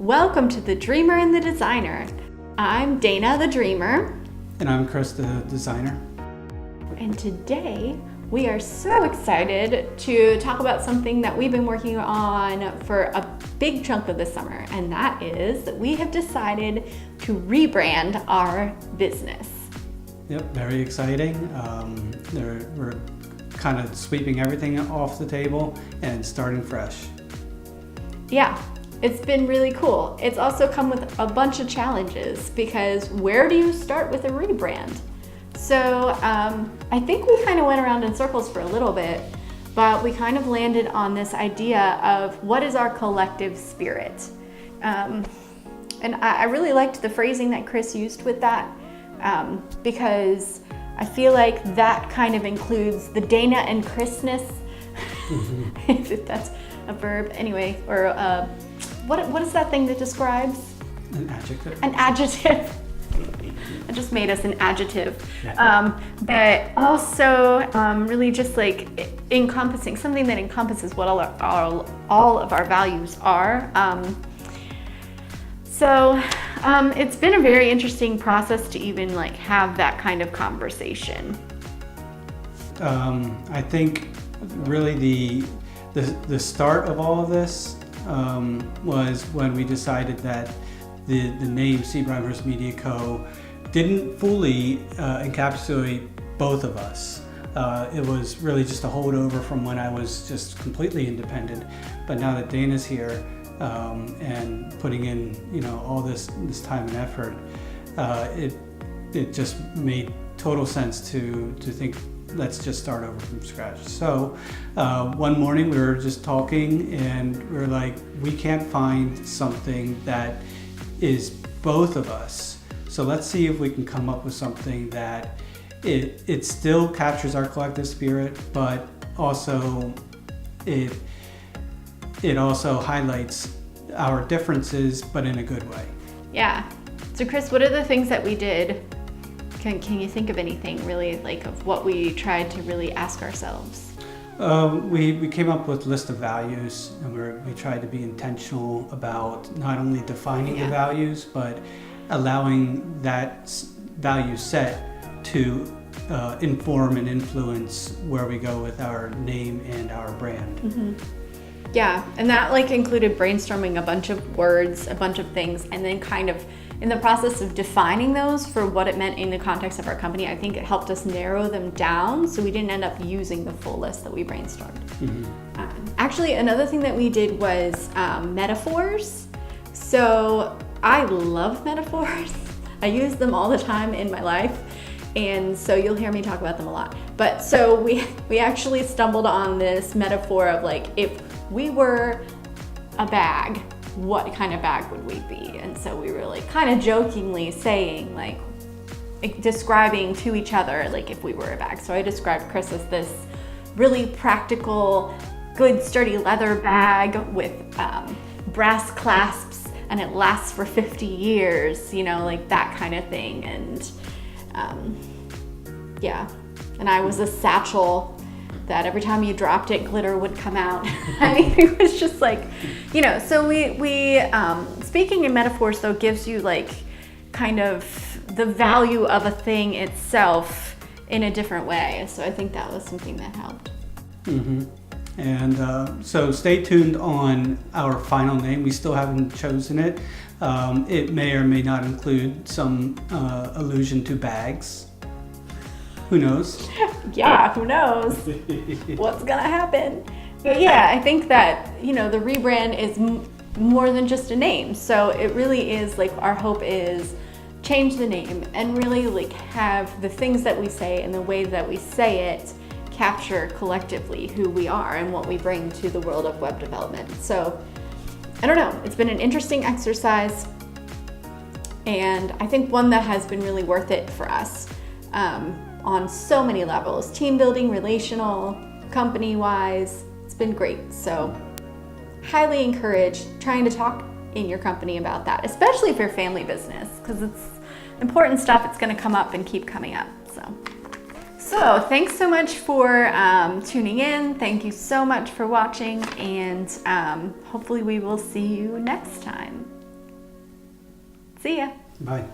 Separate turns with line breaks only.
Welcome to The Dreamer and the Designer. I'm Dana the Dreamer.
And I'm Chris the Designer.
And today we are so excited to talk about something that we've been working on for a big chunk of the summer, and that is that we have decided to rebrand our business.
Yep, very exciting. We're kind of sweeping everything off the table and starting fresh.
Yeah, it's been really cool. It's also come with a bunch of challenges because where do you start with a rebrand? So I think we kind of went around in circles for a little bit, but we kind of landed on this idea of what is our collective spirit. And I really liked the phrasing that Chris used with that because I feel like that kind of includes the Dana and Chrisness, if that's a verb anyway, or what is that thing that describes?
An adjective.
An adjective. I just made us an adjective.
Yeah.
But also really just like encompassing, something that encompasses what all of our values are. So it's been a very interesting process to even like have that kind of conversation.
I think really the start of all of this was when we decided that the name Seabrimehurst Media Co. didn't fully encapsulate both of us. It was really just a holdover from when I was just completely independent. But now that Dana's here and putting in all this time and effort, it just made total sense to think, let's just start over from scratch. So one morning we were just talking and we were like, we can't find something that is both of us. So let's see if we can come up with something that it still captures our collective spirit, but also it also highlights our differences, but in a good way.
Yeah. So Chris, what are the things that we did? Can you think of anything really like of what we tried to really ask ourselves?
We came up with a list of values, and we tried to be intentional about not only defining the values, but allowing that value set to inform and influence where we go with our name and our brand.
Mm-hmm. Yeah, and that like included brainstorming a bunch of words, a bunch of things, and then kind of in the process of defining those for what it meant in the context of our company, I think it helped us narrow them down so we didn't end up using the full list that we brainstormed. Mm-hmm. Actually, another thing that we did was metaphors. So I love metaphors. I use them all the time in my life, and so you'll hear me talk about them a lot. But so we actually stumbled on this metaphor of like, if we were a bag, what kind of bag would we be? And so we were like kind of jokingly saying, like describing to each other like if we were a bag. So I described Chris as this really practical, good sturdy leather bag with brass clasps, and it lasts for 50 years, like that kind of thing. And and I was a satchel that every time you dropped it, glitter would come out. I mean, it was just like, so we speaking in metaphors though gives you like kind of the value of a thing itself in a different way. So I think that was something that helped.
Mm-hmm. And so stay tuned on our final name. We still haven't chosen it. It may or may not include some allusion to bags. Who knows?
Yeah, who knows what's gonna happen. But yeah, I think that, the rebrand is more than just a name. So it really is like our hope is change the name and really like have the things that we say and the way that we say it capture collectively who we are and what we bring to the world of web development. So I don't know, it's been an interesting exercise, and I think one that has been really worth it for us. On so many levels, team building, relational, company-wise, it's been great. So highly encourage trying to talk in your company about that, especially if you're a family business, because it's important stuff. It's going to come up and keep coming up. So thanks so much for tuning in. Thank you so much for watching, and hopefully we will see you next time. See ya.
Bye.